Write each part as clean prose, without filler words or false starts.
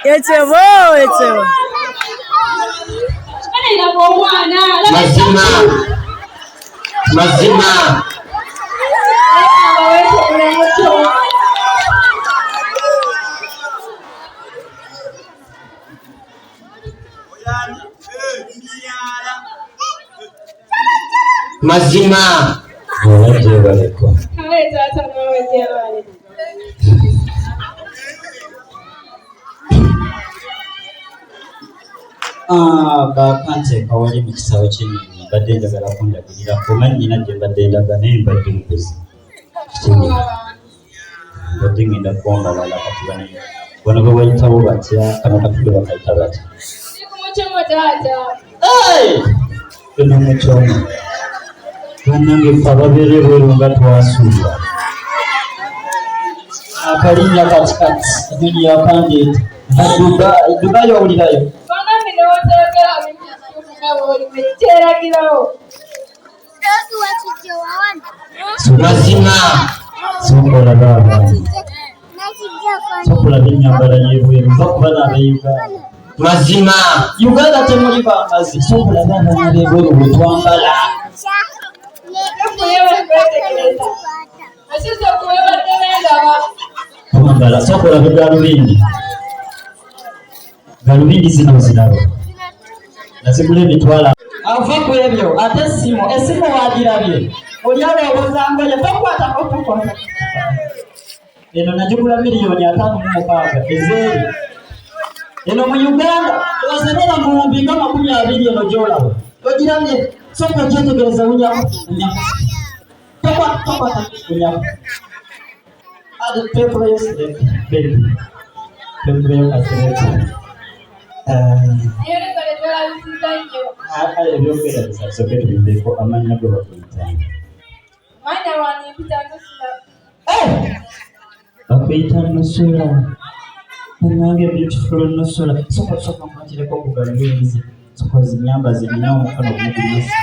Yetebo. Mazima. Mazima. Bakanze kawali mu kisawo kinini badde njagala kundagirira kumanyi nina gye mbadde ndaga naye mbadde mpozi badde ngenda kwongabala kati bano bwe bayitawo batya kano katudde bakayita batya eno mukyoma bannange ffe ababeere bweru nga twasuula akalinnya katikati enyonyi yakandeeta Dubai owulirayo Mazima. sokola baba sokola ennyambala y'ebweru mba kuba n'abeuganda Mazima. Uganda temuli bambazi sokola baba n'abebweru bwe twambala twambala sokola begalubindi galubindi zino ziraba nazigula emitwala ava ku ebyo ate esimu wagirabye olyaba obuzangoye tokwatako eno nagigula $5,600,000 ezeeri eno mu Uganda ebazebera mu 20,000 eno gyolaba ogirabye soka ogyetegereza unyaku tokwata unyaku ade pepuloyosire bebi pepuloyo kasereti ebyogereza soke tubiddeko amannya ge bakuyitanga bakuyita nusula nange beautiful nusula soka mpatireko okugalubinzi soka zinyamba zirina omukono gumugumisi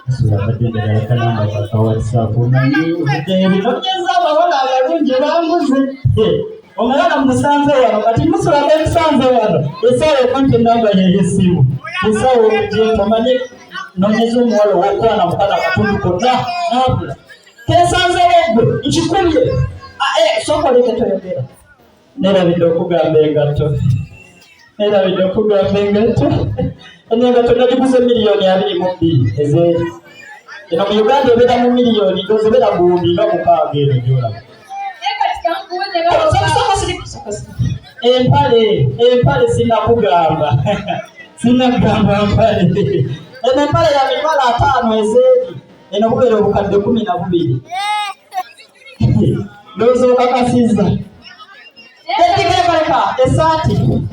nusula badde njagala kalamba kaka whatsapp ebinonyeza abawala abalungi bambuze omulala musanze wano kati nusula bemusanze wano esawa ekonti enamba yeyesimu esawa ogyetomanye nonyeza omuwala owokwana mukana katundu konna nabula kesanzewo gwe nkikubye sokoleke toyogera nerabidde okugamba engato enengato nagiguze $2,200,000 ezeeri eno mu Uganda ebeera mu miliyoni ebeera guwumbi nga 6 eno gyolaba empale sinakugamba mpale eno empale ya $5,000 ezeeri eno bubeera obukadde 12 ndowooza okakasizza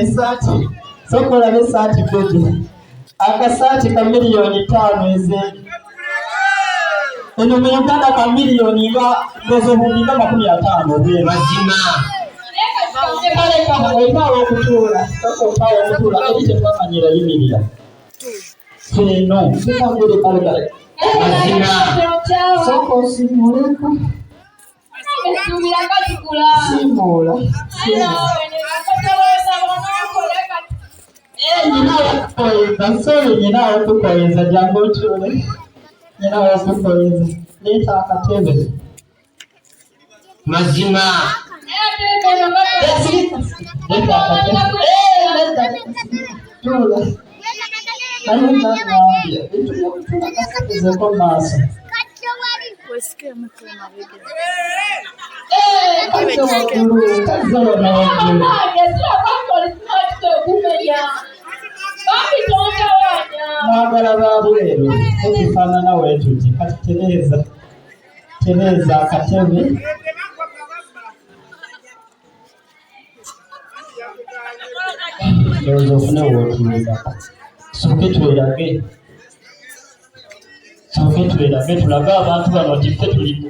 esaati sokola n'esaati bebi akasaati ka $5,000,000 ezeeri eno mu Uganda ka $1,000,000 nga ndozobundi nga 50 obwera Mazima. kaleka olinawo okutuula eri tetwamanyira yimirira feno sikangere kalekale Mazima. soko osimuleko simula nyinawo tukoyeza jangu otuule nyinawo tukoyeza leeta akatebe Mazima. leeta akatebe tuula zeko maaso mwagala babweru ekifaanana wetuti kati tereza akatebe ndowooza ofune wootuuza soke twerage tulage abantu bano nti ffe tulimu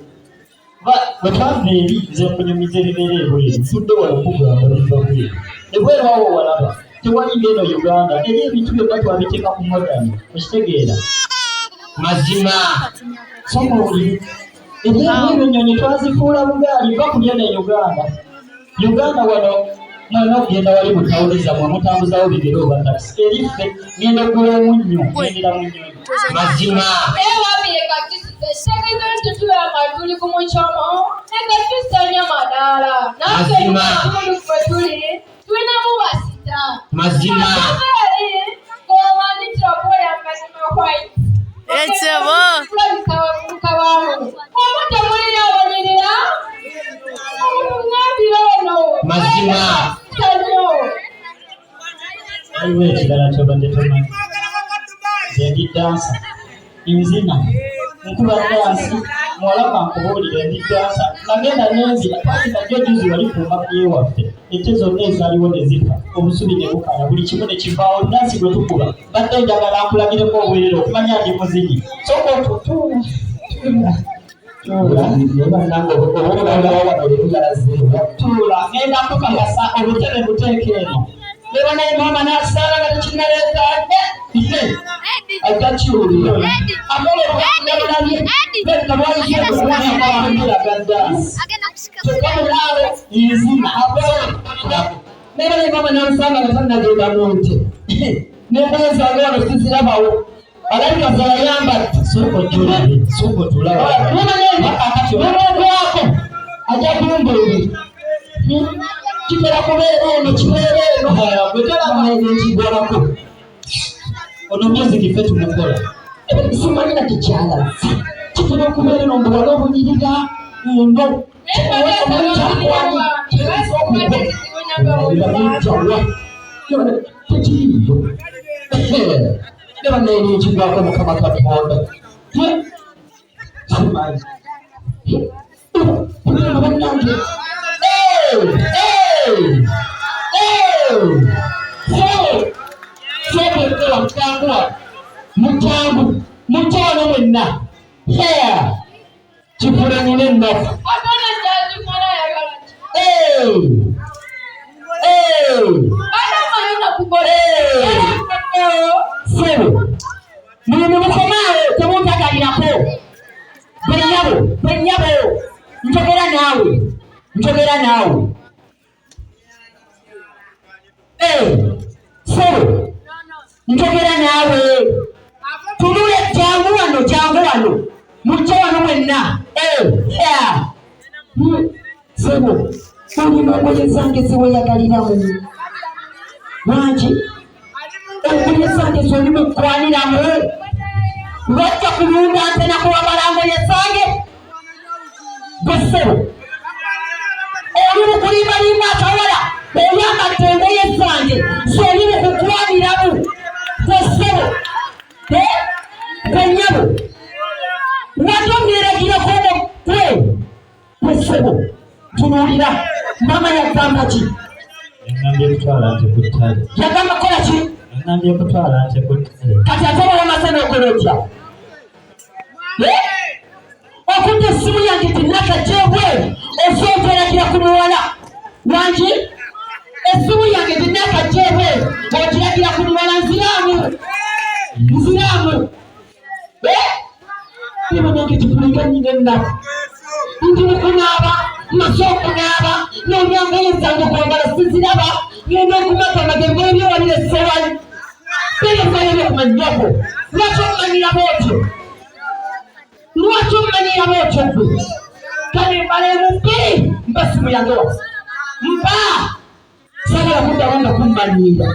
bwe twava eri nze nkunyumiza ebibeera ebweru ntudde wala okugamba biva bweru ebweru awo walaba tewali ngeno Uganda eri ebintu byonna twabiteeka ku modani okitegeera Mazima. soka oli Ebyo nnyonyi twazifuula bugaali bakulya ne Uganda wano mwana ogenda wali mutawuliza mwe mutambuzawo bigere oba takisi eriffe ngenda okugula omunnyo ngendera mu nnyonyi mazima tuli ku mucomo ekatusanya madaala mazima tulinamu basita mazima mazima aliwo ekirala kyobadde tomanyi ndi dansa nzina nkuba dansi muwala kankubuulire ndi dansa nagenda nenzira twazina jjo juzi wali ku mbaga y'ewaffe ente zonna ezaaliwo ne zifa obusubi ne bukala buli kimu ne kivaawo dansi gwe tukuba badde njagala nkulagireko obwerere okumanya ndi muzinyi soka otutuula tuula ngenda kukakasa obutebe buteeka eno lero naye maama n'asaala nga tekinnaleetaadde agakyuliro akololabye nekabwaiaaga dansi tekamulaalo nzina nera naye maama n'amusanga nga tannagenda mu nte nembuyezaga wano sizirabawo alabika zayambadde sokotulamagwako ajja kumbuuli kitera kubeera eno kibeera eno bwetalamaekigolako ono music ffe tumukola simanyi nati kyalazi kitera okubeera eno mbuwala obunyirira eno tekiriyo nebannaye nekigwako mukama katonda simanyi bannange mukyalo mwenna kifulanire ennaku sebo mulimu mukomaawo temuntagalirako benyabo njogera naawe sebo njogera naawe tulule jangu wano mujja wano mwenna sebo olina engoye zange ziweyagaliramu lwaki engoye zange zolimu ekwaniramu lwajja kulunda nte nakuwabala ngoye zange gwesebo oli mukulimbalimba akawala oyambadde engoye zange zoli mukukwaniramu gwesebo kwenyabo watongeragirako gwesebo tunuulira mama yagamba ki yagamba kola ki kati ate walamasana okolotya okudde essimu yange tinakajebweru osookeragira ku muwala wangi essimu yange tinakajebweru okiragira ku muwala nziraamu nebanyange tikuliganyina ennaku ndi mukunaaba maze okunaaba n'onyangoye zange kwambala siziraba ngenda okumakamage ng'ebyowalire sewali beyefayo kumanyako lwaki omumanyira bwotyo gwe kale mbala emubbiri mba simu yange wasa mba sagala kuddawo nga kummanyira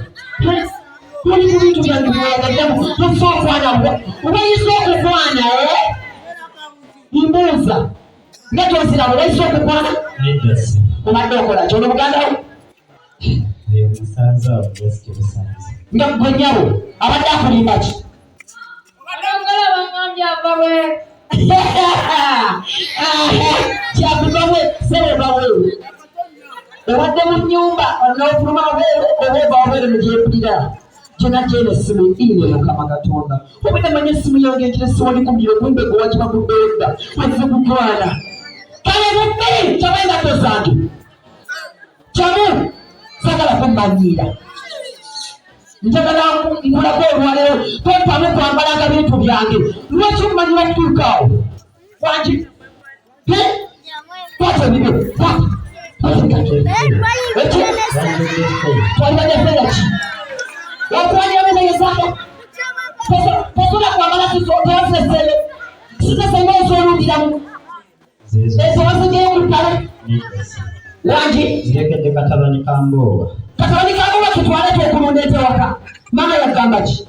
muli mu bintu byange bweyagaddemu tosookwana obayinza okukwana mbuuza nga toziraba obayinza okukwana obadde okola kyo nobugandawo nga gwenyabo abadde akulimba ki kyakubawe serebawe obadde mu nnyumba onofuluma wabweru oba ova wabweru negyempulira kyona kyena essimu ine mukama katonda obutamanya essimu yange ekiresiwali kumbira kumbe gwewakiba kudonda wezikutwala kale bubbiri kyawengato zange kyamu sagala kummanyira njagala nkulako olwaleero tompamu kwambalanga bintu byange lwaki omumanyira kutuukaawo wangi Ezo wazigeyo mu ttale. Wangi. Zirekedde katabani kambowa. Katabani kambowa tutwale twekulunda ewaka. Mama yagamba ki?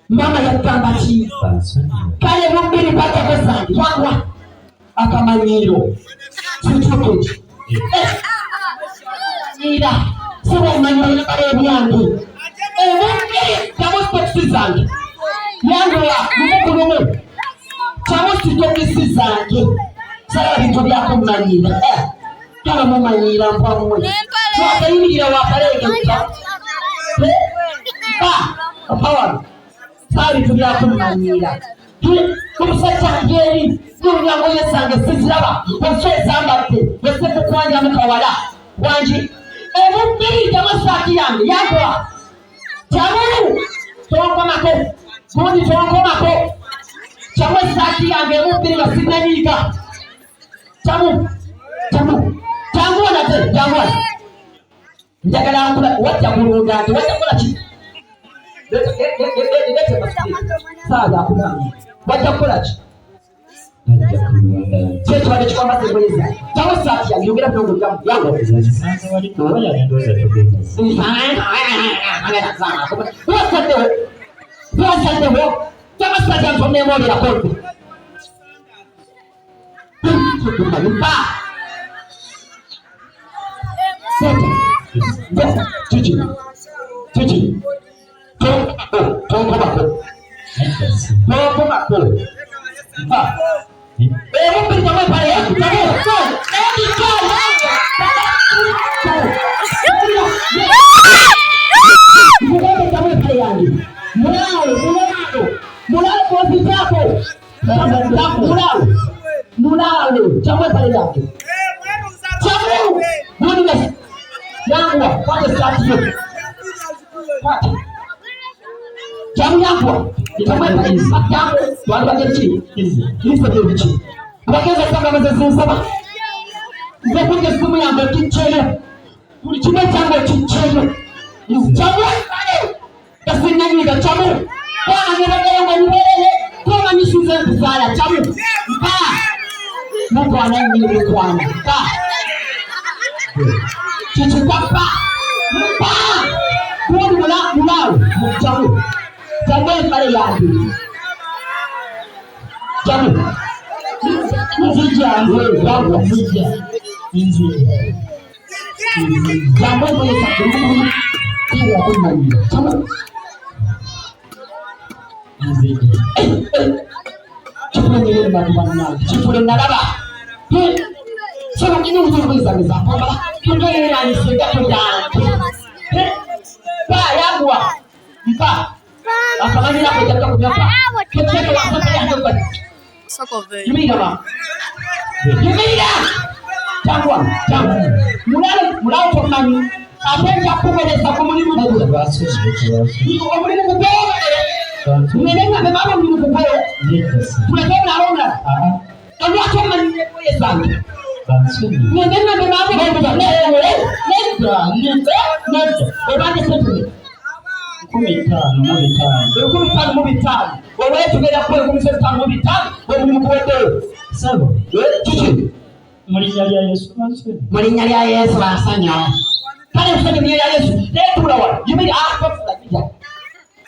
Mama yagamba ki? Kale mu bbiri patako zange. Wagwa. Akamanyiro. Kituuke ki? Ira. Siba omanyiro yagala ebyange. Ebyange. Tamu sitokisi zange. Yangola. Mumukulumu. Tamu sitokisi zange. Sala bintu byako mumanyira. Kala mumanyira mpamwe. Twakayimirira wakalengeka. Apawa. Sala bintu byako mumanyira. Kumusajja ngeri. N'omulyango yesange siziraba. Oswezambadde. Osekukwanja mukawala. Wangi. Emubbiri tamusaaki yange. Yangola. Tamu. Tonkomako. Gundi tonkomako. Tamu esaaki yange emubbiri basinanyiika. Tamu. Tanguwa nate, tanguwa. Njagala nkula, wajja kulunda nti wajja kukola ki? Lete basiki. Saaga akumanyi. Wajja kukola ki? Kyekibadde kikwambaza engoye. Tamu esaaki yange yogera byonguliramu. Yango. Zisanze wali kawaya n'endowooza tugenda. Lwasaddewo. Tamu esaaki yange onneemoolera kolbe. Chichi. Tonkomako. Emubbiri tamu epale yange. Tamu epale yange. Mulalo kositaako. Mulalo. Tamu epale yange. Tamu. Goodness. Yangwa. Kwate saati yo. Kwate. Tamu yangwa. Tamu epale yange. Wali bageki. Ife byebiki. Bageza sanga bazezinsaba. Nze kulya esimu yange kikyere. Buli kimu ekyange kikyere. Tamu epale. Kasinanyiga tamu. Kwana nebagayo nga niberere. Tomanyisize nkuzaala tamu. Mukwana nnyo mukwana. Kikikapa. Kundi mulaawo. Tamu. Tamu empale yange. Tamu. Nzija nze wagwa nzija. Tamu engoye zange. Kiwa kumanyira. Tamu. Kifulengere bantu bannange. Kifule nalaba. Sono kino kutubuliza zapomba. Kungera nisega tudange. Yagwa. Mpa. Akamanyira ko jakka kubyapa. Kete wasapa yange kwa. Yimira ba. Yimira. Tangwa. Mulalo tomanyi. Atenja kukoleza ku mulimu gwo. Omulimu gwo. Nenenga ne mama mulimu gwo. Tulekera alonda. Andi atomanyi engoye zange. Nenenga ne mama mulimu gwo. Nenda. Obanje sente. 15 mu bitano. Wewe tugenda kwa 15 mu bitano. Omulimu gwo. Sabo. Kiki. Mulinnya lya Yesu bansonyi. Mulinnya lya Yesu bansonyi. Kale nsonyi lya Yesu. Letula wa. Yimiri akafula kijja.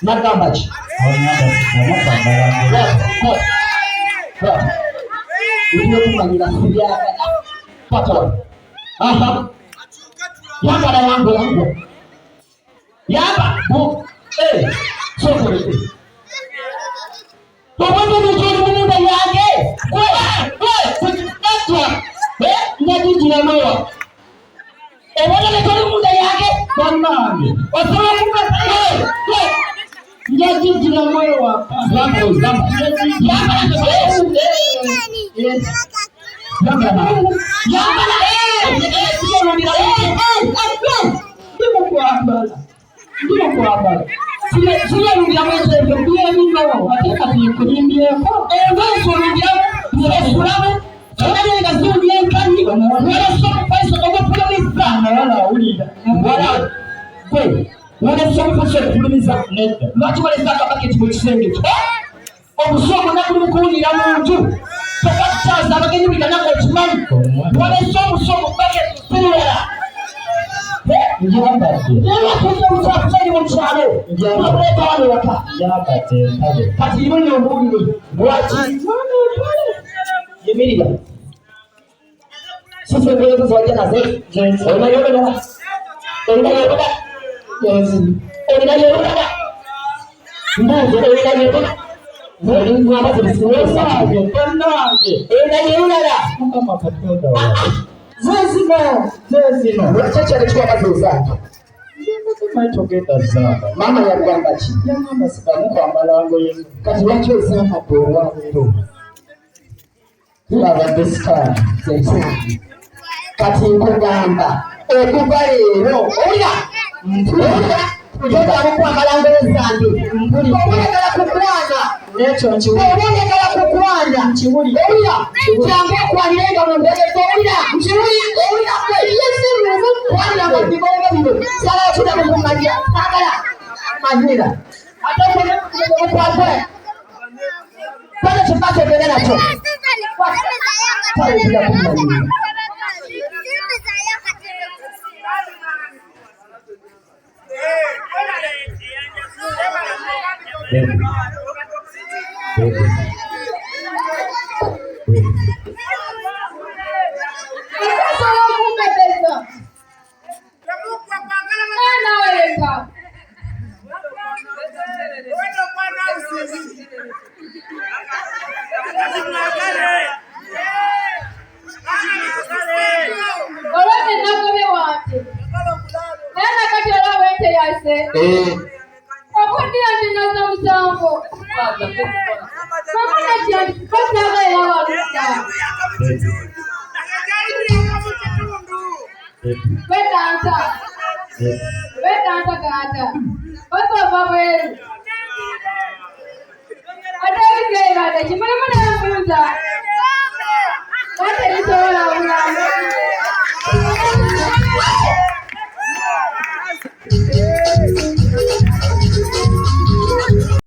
Nagamba ki? Uliyo kumanyira kubyagala. Pata. Aha. Yambala yango. Yamba. Sokole. Tobonye n'ekyo munda yange. Njagijira moyo. Obona n'ekyo munda yange. Bannange. Osobola kumanya. Njagijira moyo wapa. Ndimukwambala. Siyalulira mwezebyo byebinowo ateeka bikulimbyeko. Engasoluliramu byesulamu. Onalenga ziwulyenkanyi. Walasomukwaiso ogwepulumisa. Wala awulira. Wala. Kwe. Walasomukwaiso ogwepulumisa. Lwaki waleza akabaketi mu kisenge kyo? Obusuumu nakulimu kuwulira mu nju. bagenyi bitanako okimanyi wabese omusomo bucket siriwera nabatuze omukyakuzanyi mu kyalo abuleeta wano waka kati ibuli omuwulire lwaki yimirira sisi engoyezo ziwajja naze olina yobera olina yobera olina yobera mbaze olina yobera mama yagamba ki kati lwaki ozambadde olwaleero tulabadde sitaani kati nkugamba okuva leero olya Njogala kwambala ngoye zange oyagala kukwana oyagala kukwana owulira kyangu okwanirenga mu ndegezo owulira owulira yesimu kwanira madiboga bino sala okida mukumanya sagala manyira ate okwakwe kwana kyebategera nakyo taletera kumanyira Abadigize